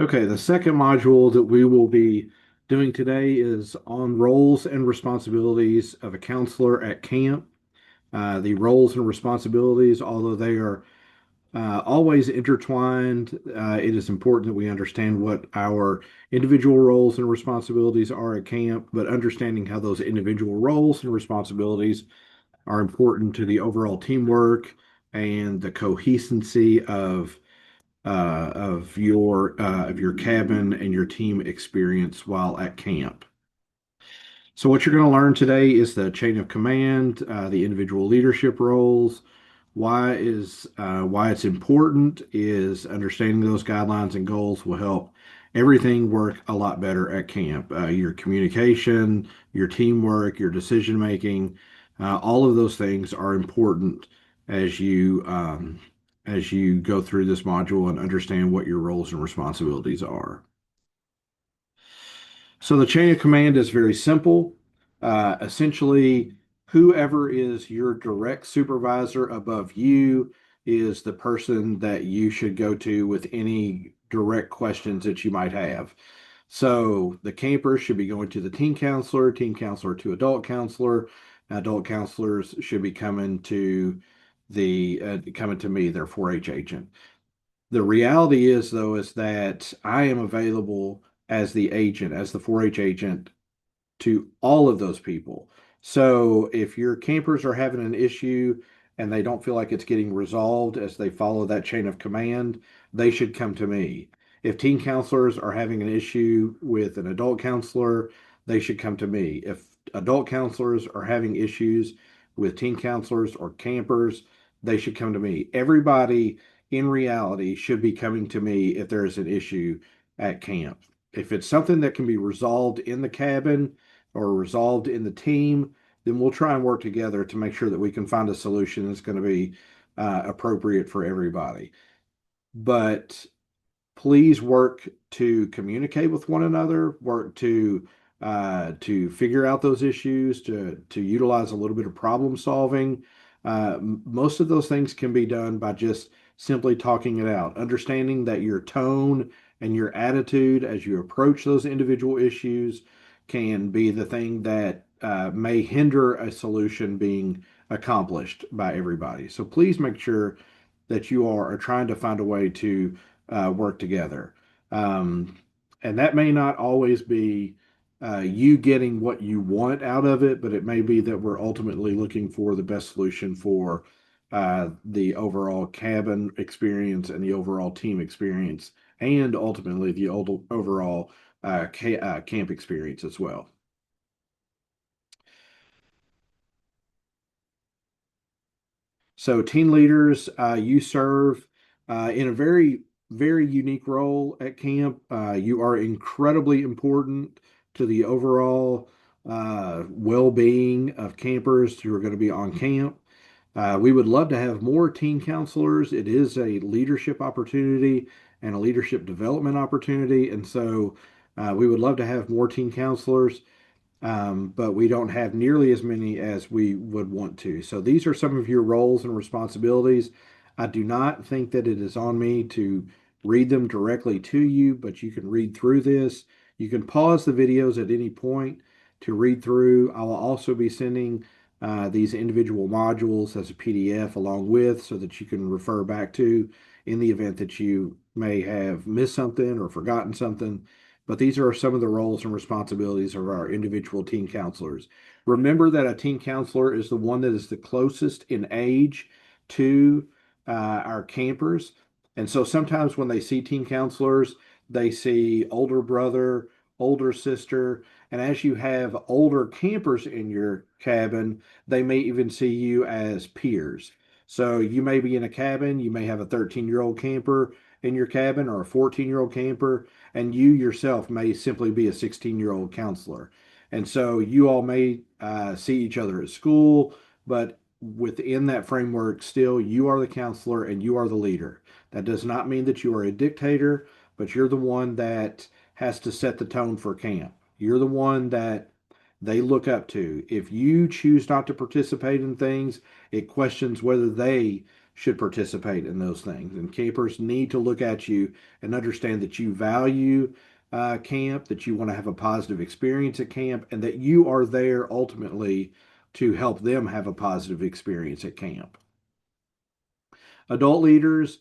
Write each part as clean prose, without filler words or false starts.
Okay, the second module that we will be doing today is on roles and responsibilities of a counselor at camp. The roles and responsibilities, although they are always intertwined, it is important that we understand what our individual roles and responsibilities are at camp, but understanding how those individual roles and responsibilities are important to the overall teamwork and the coherency of your cabin and your team experience while at camp. So what you're going to learn today is the chain of command, the individual leadership roles. Why it's important is understanding those guidelines and goals will help everything work a lot better at camp. Your communication, your teamwork, your decision making, all of those things are important as you go through this module and understand what your roles and responsibilities are. So the chain of command is very simple. Essentially, whoever is your direct supervisor above you is the person that you should go to with any direct questions that you might have. So the campers should be going to the team counselor to adult counselors should be coming to me, their 4-H agent. The reality is, though, is that I am available as the agent, as the 4-H agent to all of those people. So if your campers are having an issue and they don't feel like it's getting resolved as they follow that chain of command, they should come to me. If teen counselors are having an issue with an adult counselor, they should come to me. If adult counselors are having issues with teen counselors or campers, they should come to me. Everybody in reality should be coming to me if there is an issue at camp. If it's something that can be resolved in the cabin, or resolved in the team, then we'll try and work together to make sure that we can find a solution that's going to be appropriate for everybody. But please work to communicate with one another, work to figure out those issues, to utilize a little bit of problem solving. Most of those things can be done by just simply talking it out, understanding that your tone and your attitude as you approach those individual issues can be the thing that may hinder a solution being accomplished by everybody. So please make sure that you are trying to find a way to work together. Um, and that may not always be you getting what you want out of it, but it may be that we're ultimately looking for the best solution for the overall cabin experience and the overall team experience, and ultimately the overall camp experience as well. So, team leaders, you serve in a very, very unique role at camp. You are incredibly important to the overall well-being of campers who are going to be on camp. We would love to have more teen counselors. It is a leadership opportunity and a leadership development opportunity. And so we would love to have more teen counselors, but we don't have nearly as many as we would want to. So these are some of your roles and responsibilities. I do not think that it is on me to read them directly to you, but you can read through this. You can pause the videos at any point to read through. I will also be sending these individual modules as a PDF along with so that you can refer back to in the event that you may have missed something or forgotten something. But these are some of the roles and responsibilities of our individual teen counselors. Remember that a teen counselor is the one that is the closest in age to our campers. And so sometimes when they see teen counselors, they see older brother, older sister, and as you have older campers in your cabin, they may even see you as peers. So you may be in a cabin, you may have a 13-year-old camper in your cabin or a 14-year-old camper, and you yourself may simply be a 16-year-old counselor. And so you all may see each other at school, but within that framework, still you are the counselor and you are the leader. That does not mean that you are a dictator, but you're the one that has to set the tone for camp. You're the one that they look up to. If you choose not to participate in things, it questions whether they should participate in those things. And campers need to look at you and understand that you value camp, that you want to have a positive experience at camp, and that you are there ultimately to help them have a positive experience at camp. Adult leaders,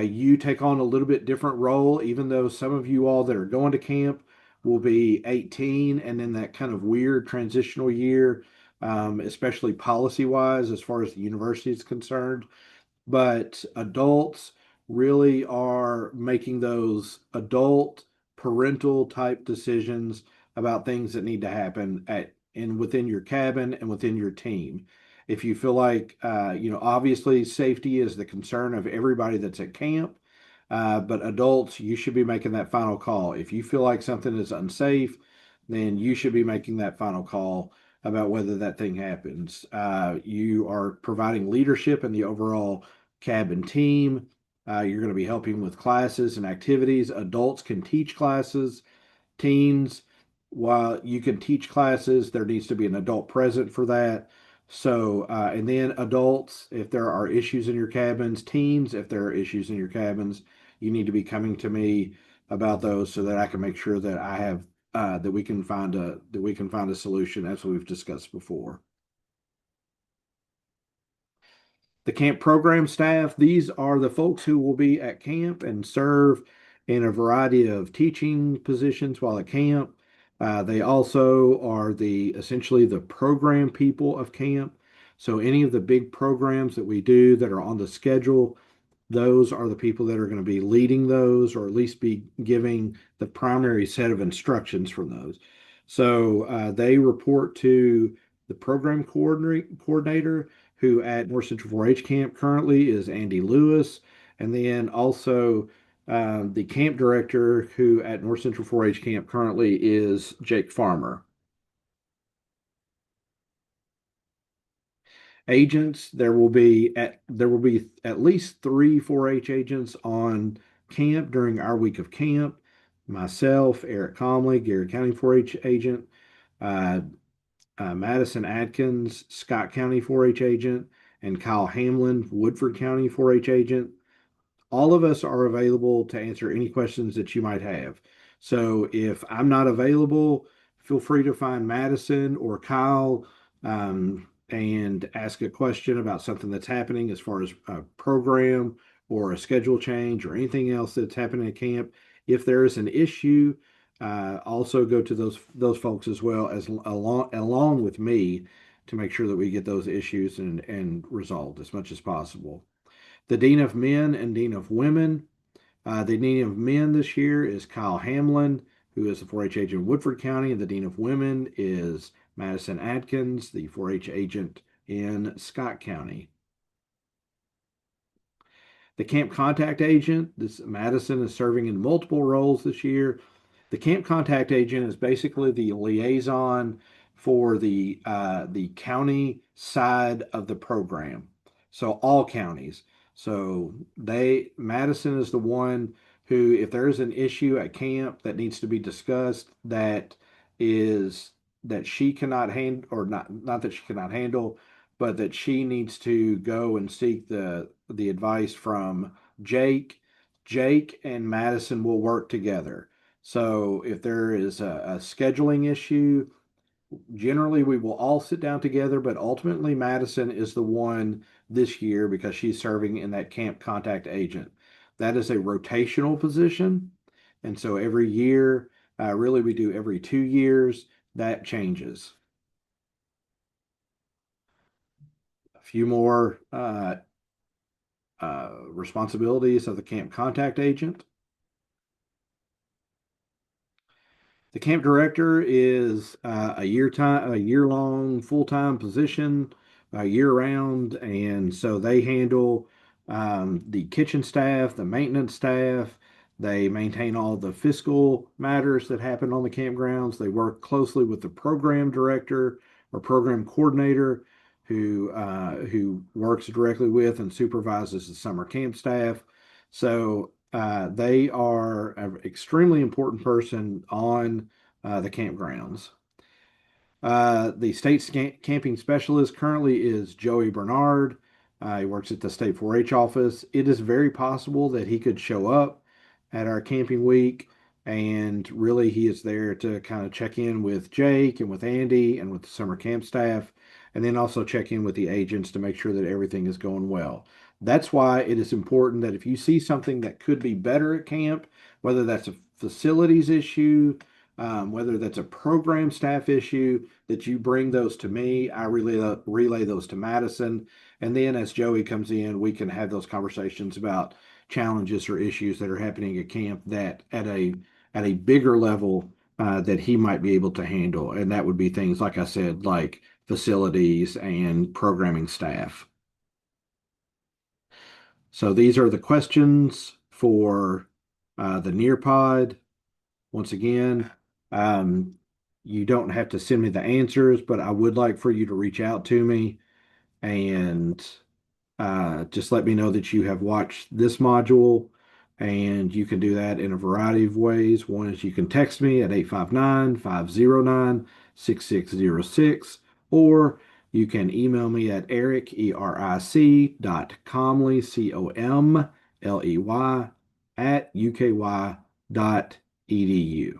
you take on a little bit different role, even though some of you all that are going to camp will be 18 and in that kind of weird transitional year, especially policy wise, as far as the university is concerned. But adults really are making those adult parental type decisions about things that need to happen at and within your cabin and within your team. If you feel like, obviously safety is the concern of everybody that's at camp, but adults, you should be making that final call. If you feel like something is unsafe, then you should be making that final call about whether that thing happens. You are providing leadership in the overall cabin team. You're going to be helping with classes and activities. Adults can teach classes. Teens, while you can teach classes, there needs to be an adult present for that. So, and then adults, if there are issues in your cabins, teens, if there are issues in your cabins, you need to be coming to me about those so that I can make sure that I have that we can find a solution as we've discussed before. The camp program staff, these are the folks who will be at camp and serve in a variety of teaching positions while at camp. They also are the essentially the program people of camp. So any of the big programs that we do that are on the schedule, those are the people that are going to be leading those, or at least be giving the primary set of instructions from those. So they report to the program coordinator, who at North Central 4-H Camp currently is Andy Lewis, and then also the camp director, who at North Central 4-H Camp currently is Jake Farmer. Agents, there will be at least three 4-H agents on camp during our week of camp. Myself, Eric Comley, Garrett County 4-H agent, uh, Madison Adkins, Scott County 4-H agent, and Kyle Hamlin, Woodford County 4-H agent. All of us are available to answer any questions that you might have. So if I'm not available, feel free to find Madison or Kyle, and ask a question about something that's happening as far as a program or a schedule change or anything else that's happening at camp. If there is an issue, also go to those folks as well as along with me to make sure that we get those issues and resolved as much as possible. The Dean of Men and Dean of Women. The Dean of Men this year is Kyle Hamlin, who is the 4-H agent in Woodford County, and the Dean of Women is Madison Adkins, the 4-H agent in Scott County. The Camp Contact Agent, this Madison is serving in multiple roles this year. The Camp Contact Agent is basically the liaison for the county side of the program. So all counties. So Madison is the one who, if there is an issue at camp that needs to be discussed, is that she cannot handle, or not that she cannot handle, but that she needs to go and seek the advice from Jake. Jake and Madison will work together. So if there is a scheduling issue, generally we will all sit down together, but ultimately Madison is the one this year because she's serving in that camp contact agent. That is a rotational position. And so every year, really we do every 2 years, that changes. A few more responsibilities of the camp contact agent. The camp director is a year long full time position, year round, and so they handle the kitchen staff, the maintenance staff. They maintain all the fiscal matters that happen on the campgrounds. They work closely with the program director or program coordinator, who works directly with and supervises the summer camp staff. So they are an extremely important person on the campgrounds. The state camping specialist currently is Joey Bernard. He works at the state 4-H office. It is very possible that he could show up at our camping week, and really he is there to kind of check in with Jake and with Andy and with the summer camp staff, and then also check in with the agents to make sure that everything is going well. That's why it is important that if you see something that could be better at camp, whether that's a facilities issue, whether that's a program staff issue, that you bring those to me. I relay those to Madison. And then as Joey comes in, we can have those conversations about challenges or issues that are happening at camp that at a bigger level that he might be able to handle. And that would be things like I said, like facilities and programming staff. So these are the questions for the Nearpod. Once again, um, you don't have to send me the answers, but I would like for you to reach out to me and just let me know that you have watched this module. And you can do that in a variety of ways. One is you can text me at 859-509-6606, or you can email me at Eric, ERIC dot Comley, COMLEY, at UKY dot edu.